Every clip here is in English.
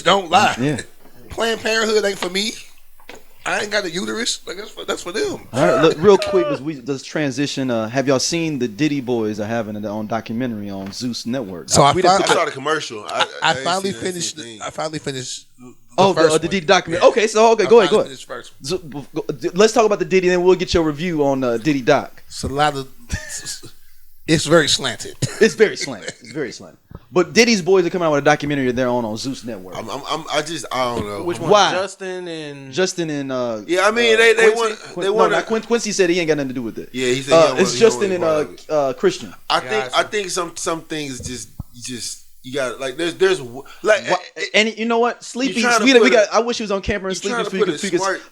don't lie. Yeah. Planned Parenthood ain't for me. I ain't got a uterus. Like that's for them. All right, look, real quick, as we just transition, have y'all seen the Diddy boys are having their own documentary on Zeus Network? So I saw the commercial. I finally finished. I finally finished. The Diddy documentary. Okay, so go ahead. First. So, let's talk about the Diddy, and then we'll get your review on Diddy Doc. It's a lot of. It's very slanted. It's very slanted. But Diddy's boys are coming out with a documentary of their own on Zeus Network. I don't know. Which one? Why? Justin and yeah, I mean they want. Quincy said he ain't got nothing to do with it. Yeah, he said it's Justin and Christian. I think some things just you got like there's like and you know what, Sleepy. I wish he was on camera and Sleepy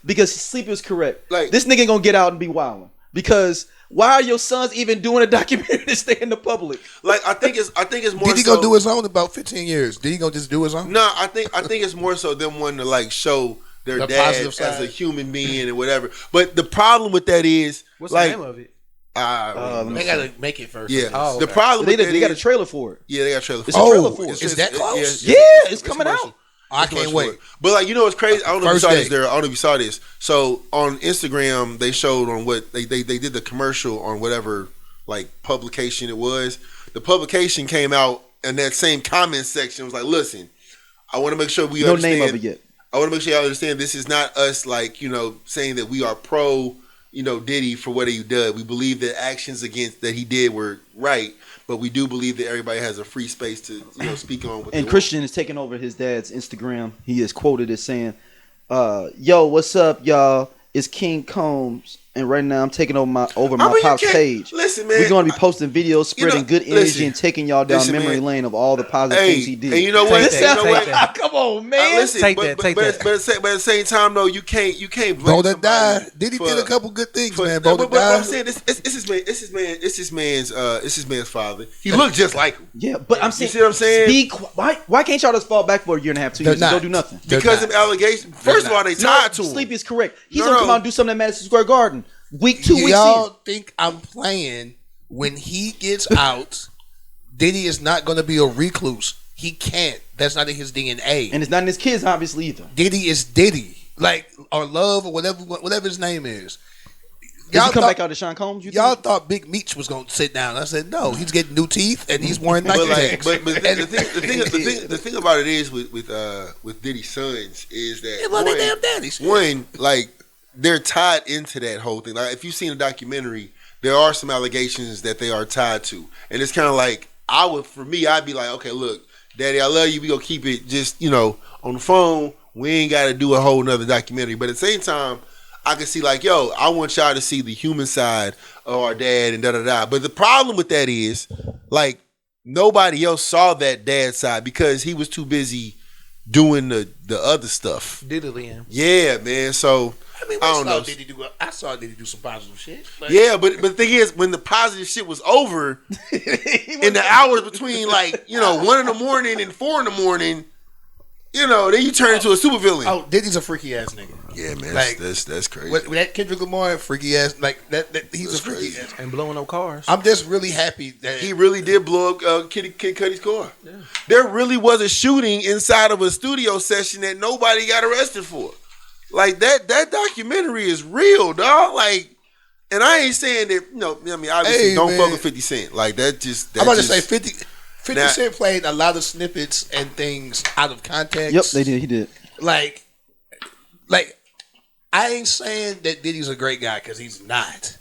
because Sleepy was correct. Like this nigga gonna get out and be wilding because. Why are your sons even doing a documentary to stay in the public? Like I think it's more. Did he go do his own in about 15 years? Did he go just do his own? No, I think it's more so them wanting to like show their dad as a human being and whatever. But the problem with that is what's like, the name of it? They gotta make it first. Yeah. Oh, okay. The problem they got a trailer for it. Yeah, they got a trailer for it. It's a trailer for it. Is that close? Yeah, it's coming out. I can't wait. But like, you know what's crazy? I don't know if you saw First this there. I don't know if you saw this. So on Instagram, they showed on what they did the commercial on whatever like publication it was. The publication came out and that same comment section was like, listen, I want to make sure we understand. No name of it yet. I want to make sure y'all understand this is not us like, you know, saying that we are pro, you know, Diddy for what he did. We believe that actions against that he did were right. But we do believe that everybody has a free space to, you know, speak on. And Christian is taking over his dad's Instagram. He is quoted as saying, "Yo, what's up, y'all? It's King Combs, and right now I'm taking over my pop's page. Listen, man, we're going to be posting videos, spreading good energy, and taking y'all down memory lane of all the positive things he did. And you know what? Come on, man. Listen, but at the same time, though, you can't blame Brother died. Diddy did a couple good things, man. Brother but I'm died. saying it's his man's father. He looked just like him. Yeah, but I'm saying, you see what I'm saying? Why can't y'all just fall back for a year and a half, 2 years, and go do nothing? Because of allegations. First of all, they tied to him. Sleepy is correct. He's gonna come out and do something at Madison Square Garden. Week 2 weeks. Y'all think I'm playing? When he gets out, Diddy is not going to be a recluse. He can't. That's not in his DNA. And it's not in his kids, obviously, either. Diddy is Diddy, like or Love or whatever his name is. Does he come back out to Sean Combs? Y'all thought Big Meech was going to sit down. I said no. He's getting new teeth and he's wearing Nike tags. But the thing about it is with Diddy's sons is that they damn daddies. One, like, they're tied into that whole thing. Like, if you've seen a documentary, there are some allegations that they are tied to, and it's kind of like I'd be like, okay, look, Daddy, I love you. We gonna keep it just, you know, on the phone. We ain't got to do a whole nother documentary. But at the same time, I can see like, yo, I want y'all to see the human side of our dad and da-da-da. But the problem with that is, like, nobody else saw that dad side because he was too busy doing the other stuff. Diddly. Yeah, man. So, I don't know. I saw Diddy do some positive shit. Like, yeah, but the thing is, when the positive shit was over, in the hours between, like, you know, 1 in the morning and 4 in the morning, you know, then you turn into a supervillain. Oh, Diddy's a freaky ass nigga. Yeah, man, like, that's crazy. With that Kendrick Lamar, freaky ass, like that he's that's a freaky crazy. ass. And blowing up cars. I'm just really happy that he really did blow up Kid Cudi's car. Yeah. There really was a shooting inside of a studio session that nobody got arrested for. Like, that documentary is real, dog. Like, and I ain't saying that, you know, I mean, obviously, don't fuck with 50 Cent. Like, I'm about to say 50 Cent played a lot of snippets and things out of context. Yep, they did. He did. Like, I ain't saying that Diddy's a great guy because he's not.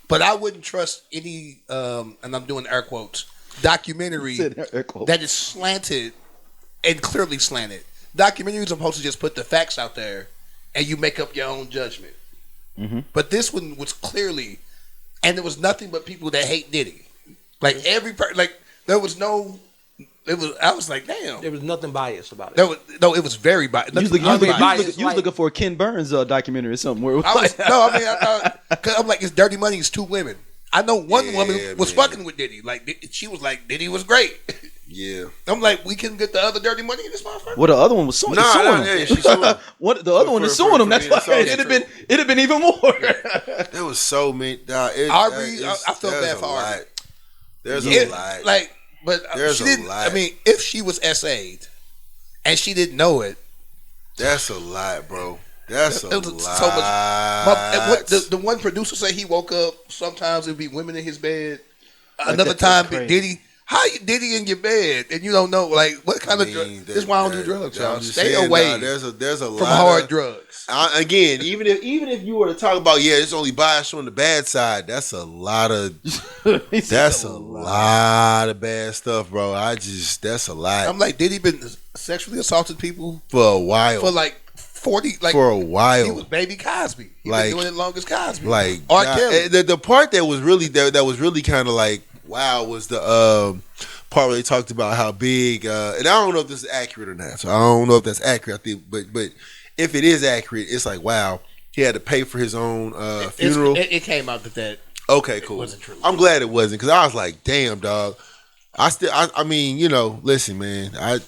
But I wouldn't trust any, and I'm doing air quotes, documentary that is slanted and clearly slanted. Documentaries are supposed to just put the facts out there and you make up your own judgment. Mm-hmm. But this one was clearly, and there was nothing but people that hate Diddy. Like there was no. I was like, damn. There was nothing biased about it. It was very biased. You was looking for a Ken Burns documentary or something. Where it was I'm like, it's Dirty Money. It's two women. I know one woman was fucking with Diddy. Like, she was like, Diddy was great. Yeah. I'm like, we can get the other Dirty Money in this motherfucker. Well, the other one was suing him. Yeah, she's suing him. The other one is suing him. That's why it'd have been even more. There was so many. Aubrey, I felt bad for Aubrey. There's a lot. But there's she didn't. a lot. I mean, if she was SA'd and she didn't know it, That's a lot, bro. That's a lot. So much. The one producer said he woke up. Sometimes it'd be women in his bed. Another time, Diddy. How you Diddy in your bed and you don't know what kind of drugs? This is why I don't do drugs, y'all. Stay away. There's a from hard drugs. Again, even if you were to talk about it's only bias on the bad side, that's a lot of lot of bad stuff, bro. That's a lot. I'm like, Diddy been sexually assaulting people for a while, for 40, for a while. He was Baby Cosby. He been doing it long as Cosby. R. Kelly. The part that was really kind of wow was the part where they talked about how big and I don't know if this is accurate or not. So I don't know if that's accurate. I think, but if it is accurate, it's wow, he had to pay for his own funeral. It came out that. Okay, cool. Wasn't true. I'm glad it wasn't because I was like, damn, dog. I mean, listen, man.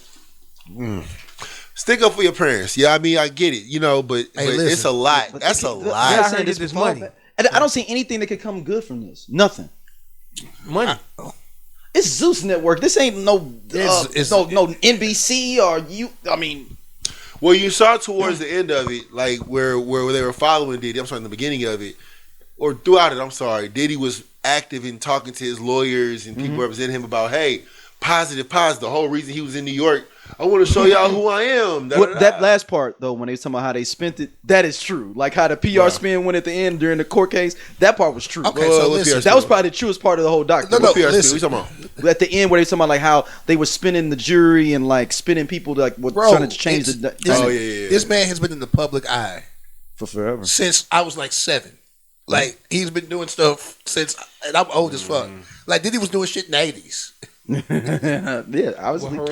Stick up for your parents. Yeah, I mean, I get it, but it's a lot. That's a lot. I heard this money. I don't see anything that could come good from this. Nothing. Money. It's Zeus Network. This ain't no NBC or you. I mean, well, you saw towards the end of it, where they were following Diddy. I'm sorry, in the beginning of it, or throughout it. I'm sorry, Diddy was active in talking to his lawyers and people representing him about, hey, positive. The whole reason he was in New York. I want to show y'all who I am. That last part, though, when they was talking about how they spent it, that is true. How the PR spin went at the end during the court case, that part was true. Okay, so listen, that was probably the truest part of the whole document. No, listen. What you talking about? At the end, where they talking about how they were spinning the jury and spinning people trying to change the. This man has been in the public eye for forever since I was 7. He's been doing stuff since, and I'm old as fuck. Diddy was doing shit in the 80s. Yeah, I was but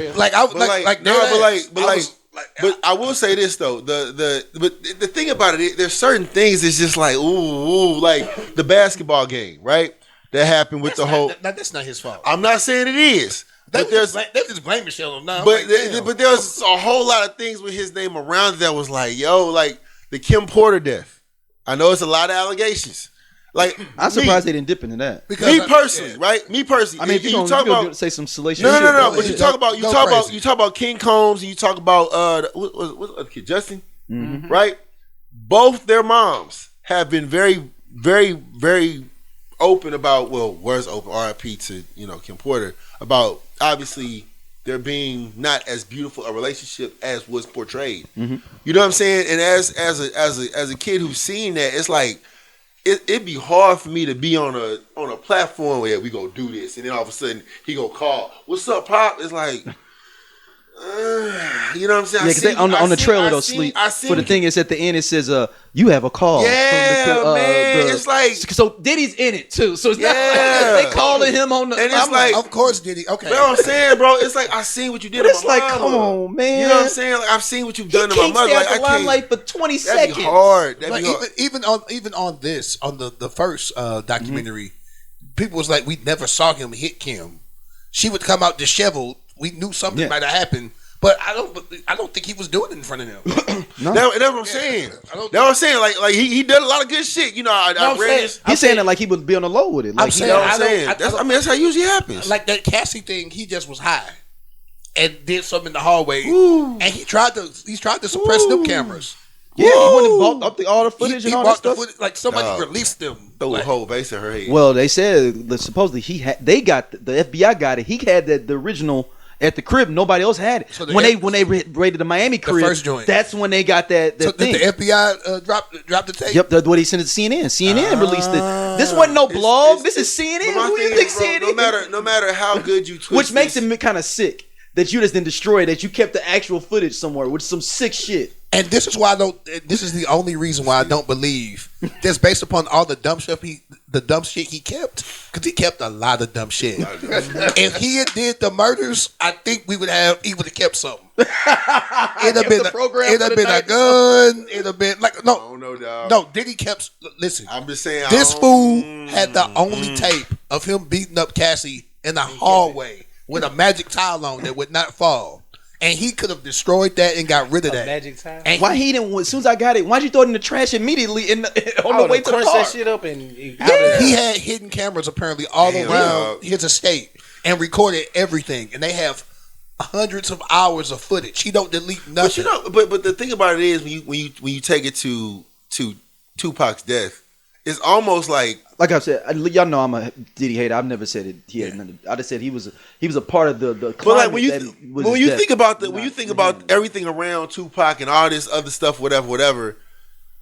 I will say this though, the thing about it, there's certain things that's just the basketball game, right? That happened with that's not his fault. I'm not saying it is. But they just blame Michelle on now. But there's a whole lot of things with his name around it that was the Kim Porter death. I know it's a lot of allegations. I'm surprised they didn't dip into that. Because Me personally. I mean, if you talk about say some salacious. No. But you talk about King Combs and you talk about what's the kid, Justin, right? Both their moms have been very, very, very open about. Well, where's open? R.I.P. to Kim Porter about obviously there being not as beautiful a relationship as was portrayed. You know what I'm saying? And as a kid who's seen that, it's it'd be hard for me to be on a platform where we go do this, and then all of a sudden he go call, "What's up, Pop?" It's you know what I'm saying? Yeah, because on the trailer though, sleep. But the thing is, at the end it says, "You have a call." Yeah, man. It's so Diddy's in it too. So it's not they calling him on the. And it's of course, Diddy. Okay, you know what I'm saying, bro? It's I seen what you did. But it's come on, man. You know what I'm saying? I've seen what you've done to my mother. I can't limelight for 20 seconds. That'd be hard. Even on the first documentary, people was we never saw him hit Kim. She would come out disheveled. We knew something might have happened, but I don't think he was doing it in front of them. No. That's what I'm saying. That's what I'm saying. He did a lot of good shit. I read this. He's saying that he would be on the low with it. That's how it usually happens. That Cassie thing, he just was high and did something in the hallway, and he tried to suppress them cameras. Yeah, he went and bought up all the footage and all that stuff. Somebody released them. Throw a whole base in her head. Well, they said that supposedly the FBI got it. He had the original at the crib. Nobody else had it. So when they raided the Miami crib, the first joint, that's when they got that thing. Did the FBI drop the tape? Yep, that's what he sent it to CNN. CNN released it. This wasn't no blog. This is CNN. Who do you think CNN? No matter how good you twist which makes it kind of sick that you just didn't destroy it, that you kept the actual footage somewhere, which is some sick shit. And this is why this is the only reason why I don't believe that's based upon all the dumb shit he kept, because he kept a lot of dumb shit. If he had did the murders, I think he would have kept something. It'd have been a gun. It'd have been no. Diddy kept. Listen, I'm just saying. This fool had the only tape of him beating up Cassie in the hallway with a magic towel on that would not fall. And he could have destroyed that and got rid of that. Magic time. And why he didn't? As soon as I got it, why'd you throw it in the trash immediately on the way to the car? That shit up and he had hidden cameras apparently all around his estate and recorded everything. And they have hundreds of hours of footage. He don't delete nothing. But the thing about it is when you take it to Tupac's death, it's almost like I said, y'all know I'm a Diddy hater. I've never said it. He had nothing. I just said he was a part of the. But like when you think about everything around Tupac and all this other stuff, whatever,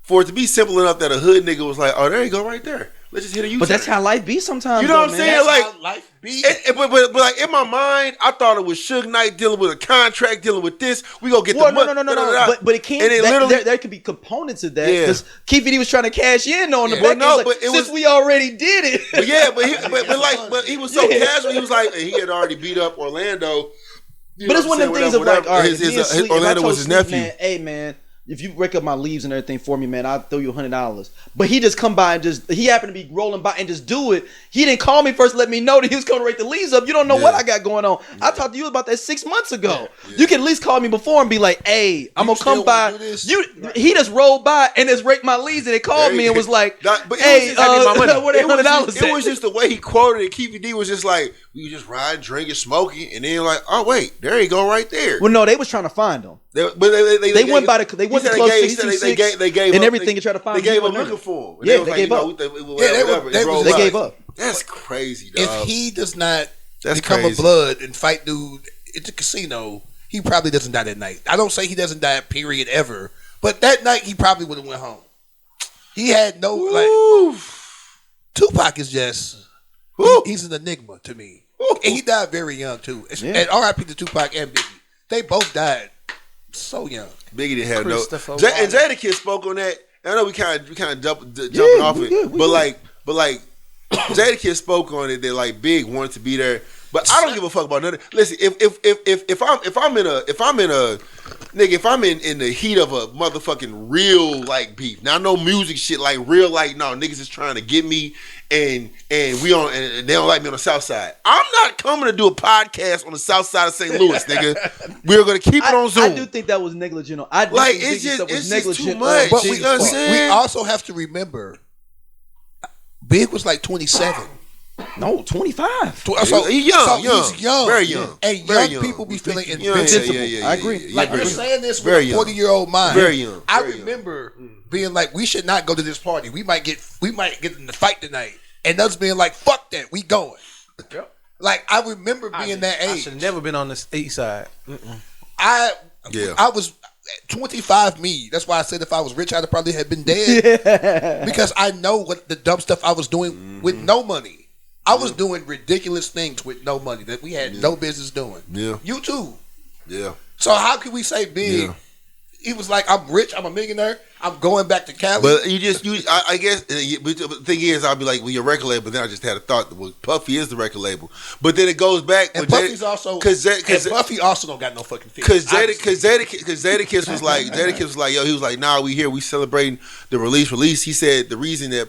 for it to be simple enough that a hood nigga was like, oh, there you go, right there. Let's just hit a U-turn. But that's how life be sometimes. You know what I'm saying? That's like how life be. But like in my mind, I thought it was Suge Knight dealing with a contract, dealing with this. We gonna get the money. No. But it can't. There could be components of that because Keith Diddy was trying to cash in on the back. Since we already did it. But he was so casual. He was like he had already beat up Orlando. But it's one of them things of like, all right, his Orlando was his nephew. Man, hey man, if you rake up my leaves and everything for me, man, I'll throw you $100. But he just come by and he happened to be rolling by and just do it. He didn't call me first, let me know that he was going to rake the leaves up. You don't know what I got going on. I talked to you about that 6 months ago. You can at least call me before and be like, hey, I'm going to come by. He just rolled by and just raked my leaves and they called me and was like, hey, where that $100 It was just the way he quoted it. Keith D was just like, we were just riding, drinking, smoking, and then like, oh wait, there you go, right there. Well, no, they was trying to find him. They went to Club 626 they gave and up, everything to try to find him. They gave up looking for him. Yeah, they gave up. They gave up. That's crazy, dog. If he does not become a blood and fight dude at the casino, he probably doesn't die that night. I don't say he doesn't die, period, ever. But that night, he probably would have went home. He had no, like, Tupac is just, he's an enigma to me. And he died very young, too. And R.I.P. to Tupac and Biggie. They both died so young. Biggie didn't have no. And Jadakiss spoke on that. I know we kind of jumping off it, but like Jadakiss spoke on it that like Big wanted to be there, but I don't give a fuck about nothing. Listen, if I'm in the heat of a motherfucking real like beef. Now I know music shit like real like no niggas is trying to get me and we on and they don't like me on the south side. I'm not coming to do a podcast on the south side of St. Louis, nigga. We're gonna keep it on Zoom. I do think that was negligent. It's just too much. But we also have to remember, Big was like 27. No, 25. He's young, very young, and young people be feeling invincible. Yeah, I agree. Like you're saying this with a 40-year-old mind. Very young. I remember being like, we should not go to this party. We might get in the fight tonight, and us being like, fuck that, we going. Yep. Like I remember being that age. I should have never been on the east side. I was 25 me. That's why I said if I was rich, I'd probably have been dead. Because I know what the dumb stuff I was doing with no money. I was doing ridiculous things with no money that we had no business doing. Yeah. You too. Yeah. So how can we say Big? Yeah. He was like, I'm rich, I'm a millionaire, I'm going back to Cali. But I guess the thing is, I'll be like, well, your record label. But then I just had a thought that well, Puffy is the record label. But then it goes back. And Puffy's also because Puffy also don't got no fucking feelings. Because Jadakiss was like, yo, he was like, nah, we here, we celebrating the release. He said the reason that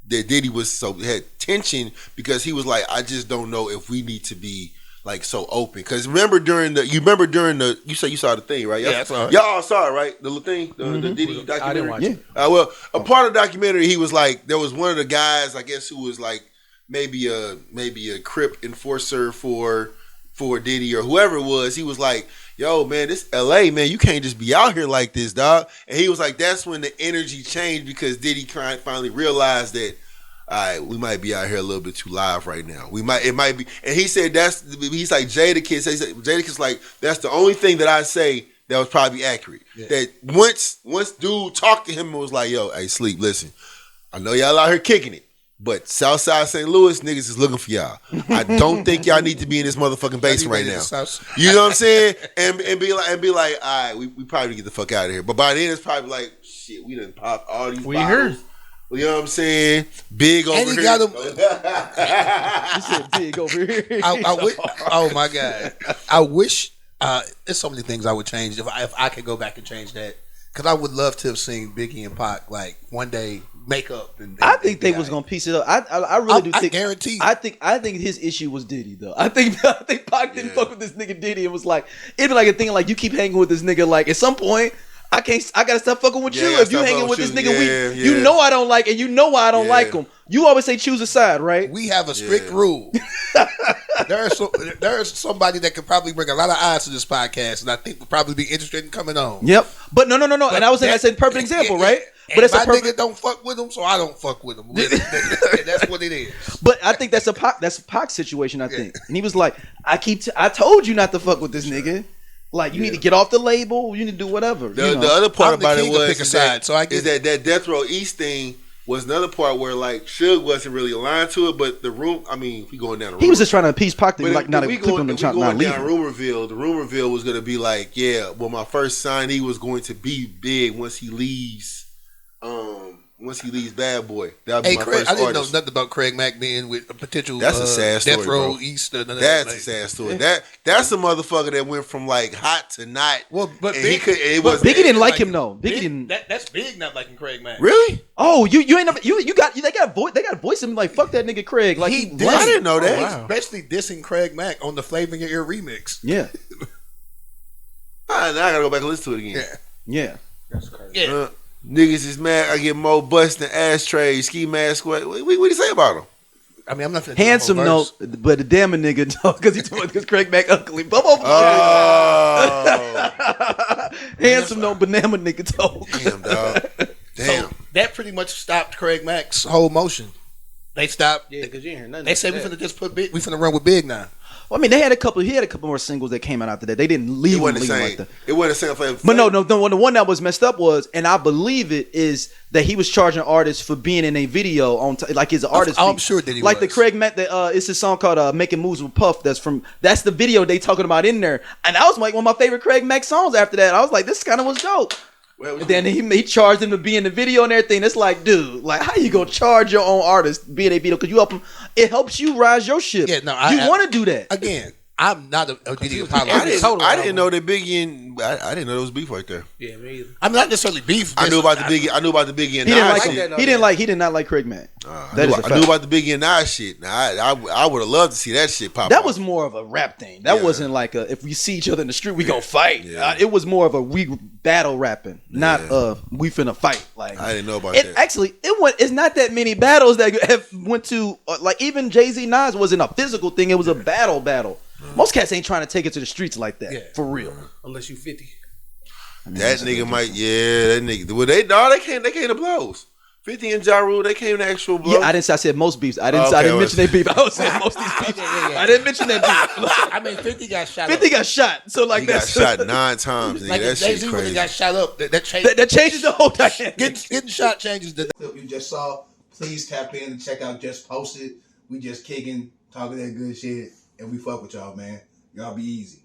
Diddy was had tension because he was like, I just don't know if we need to be like so open. Because remember during the you said you saw the thing, right? Yeah, I saw it. Y'all saw it, right? The little thing, the Diddy documentary. I didn't watch it. Well, a part of the documentary, he was like, there was one of the guys, I guess, who was like maybe a Crip enforcer for Diddy or whoever it was. He was like, yo, man, this LA, man, you can't just be out here like this, dog. And he was like, that's when the energy changed because Diddy finally realized that, all right, we might be out here a little bit too live right now. It might be. And he said he's like Jadakiss like, that's the only thing that I say that was probably accurate. Yeah. That once dude talked to him and was like, yo, hey, Sleep, listen, I know y'all out here kicking it. But Southside St. Louis niggas is looking for y'all. I don't think y'all need to be in this motherfucking basement right now. You know what I'm saying? And be like, all right, we probably need to get the fuck out of here. But by then it's probably like, shit, we done popped all these bottles. Heard. You know what I'm saying? Big over here. He said big over here. Oh my God. I wish there's so many things I would change if I could go back and change that. Because I would love to have seen Biggie and Pac like one day make up. I think they was gonna piece it up. I really do think. I guarantee. I think his issue was Diddy though. I think Pac didn't fuck with this nigga Diddy and was like, it'd be like a thing like you keep hanging with this nigga like at some point. I gotta stop fucking with you. If you hanging with this nigga, you know I don't like, and you know why I don't like him. You always say choose a side, right? We have a strict rule that there's somebody that could probably bring a lot of eyes to this podcast, and I think would probably be interested in coming on. Yep. But no. But And I was saying that's a perfect example, right? But it's my nigga don't fuck with him, so I don't fuck with him. That's what it is. But I think that's a Pac situation. I think, and he was like, "I told you not to fuck with this nigga. Like, you need to get off the label. You need to do whatever." The other part about it was that Death Row East thing was another part where like Suge wasn't really aligned to it, but the room. I mean, if we going down, the he was just trying to appease Pac. Like, not we clip him and not going leave. down Rumorville. The Rumorville was going to be like, yeah, well, my first signee was going to be big once he leaves. Once he leaves Bad Boy, that'll be my Craig, first I didn't artist. know nothing about Craig Mack being with a potential. That's a sad story, Death Row bro. East. That's a sad story. That's a motherfucker that went from like hot to not. Well, but Biggie didn't like him though. Biggie didn't. That's Big not liking Craig Mack. Really? Oh, you ain't never they got voice him like fuck that nigga Craig. Like I didn't know that. He's especially dissing Craig Mack on the Flavor in Your Ear remix. Yeah. Now I gotta go back and listen to it again. Yeah. That's crazy. Yeah. Niggas is mad. I get more bust than ashtrays, ski mask. What do you say about him? I mean, I'm not handsome though, but the damn nigga though, because Craig Mack ugly. Handsome though, banana nigga though. Damn dog. Damn. So that pretty much stopped Craig Mack's whole motion. They stopped. Yeah, because you ain't heard nothing. They said we finna just put Big. We finna run with Big now. Well, I mean, he had a couple more singles that came out after that. They didn't leave him like that. It wasn't the same flavor. But no, the one that was messed up was, and I believe it is that he was charging artists for being in a video on like his artist. I'm sure that he like was. the Craig Mack. It's a song called "Making Moves with Puff." That's the video they talking about in there, and that was like one of my favorite Craig Mack songs. After that, I was like, this kind of was dope. And then he charged him to be in the video and everything. It's like, dude, like how you gonna charge your own artist be in a video? Because you help him, it helps you rise your ship. Yeah, no, you want to do that again. I'm not a Diddy apologist. I didn't know that Biggie and I didn't know there was beef right there. Yeah, me either. I'm not necessarily beef. I knew about the Biggie. I knew about the Biggie and Nas shit. He did not like Craig Mack. I knew about the Biggie and Nas shit. Now, I would have loved to see that shit pop. That was more of a rap thing. That wasn't like if we see each other in the street we gonna fight. Yeah. It was more of a we battle rapping, not we finna fight. Like I didn't know about that. Actually, it's not that many battles that have went to like even Jay-Z Nas wasn't a physical thing. It was a battle. Most cats ain't trying to take it to the streets like that, for real. Unless you 50. That nigga might, that nigga. Well, they came to blows. 50 and Ja Rule, they came to actual blows. Yeah, I said most beefs. I didn't mention their beef. I was saying most of these beefs. I didn't mention that beef. I mean, 50 got shot. 50 got shot. So like he got shot 9 times. Nigga. Like that shit Jay-Z crazy. Really got shot up. That changes the whole dynamic. Getting shot changes the. Clip you just saw. Please tap in and check out Just Posted. We just kicking, talking that good shit, and we fuck with y'all, man. Y'all be easy.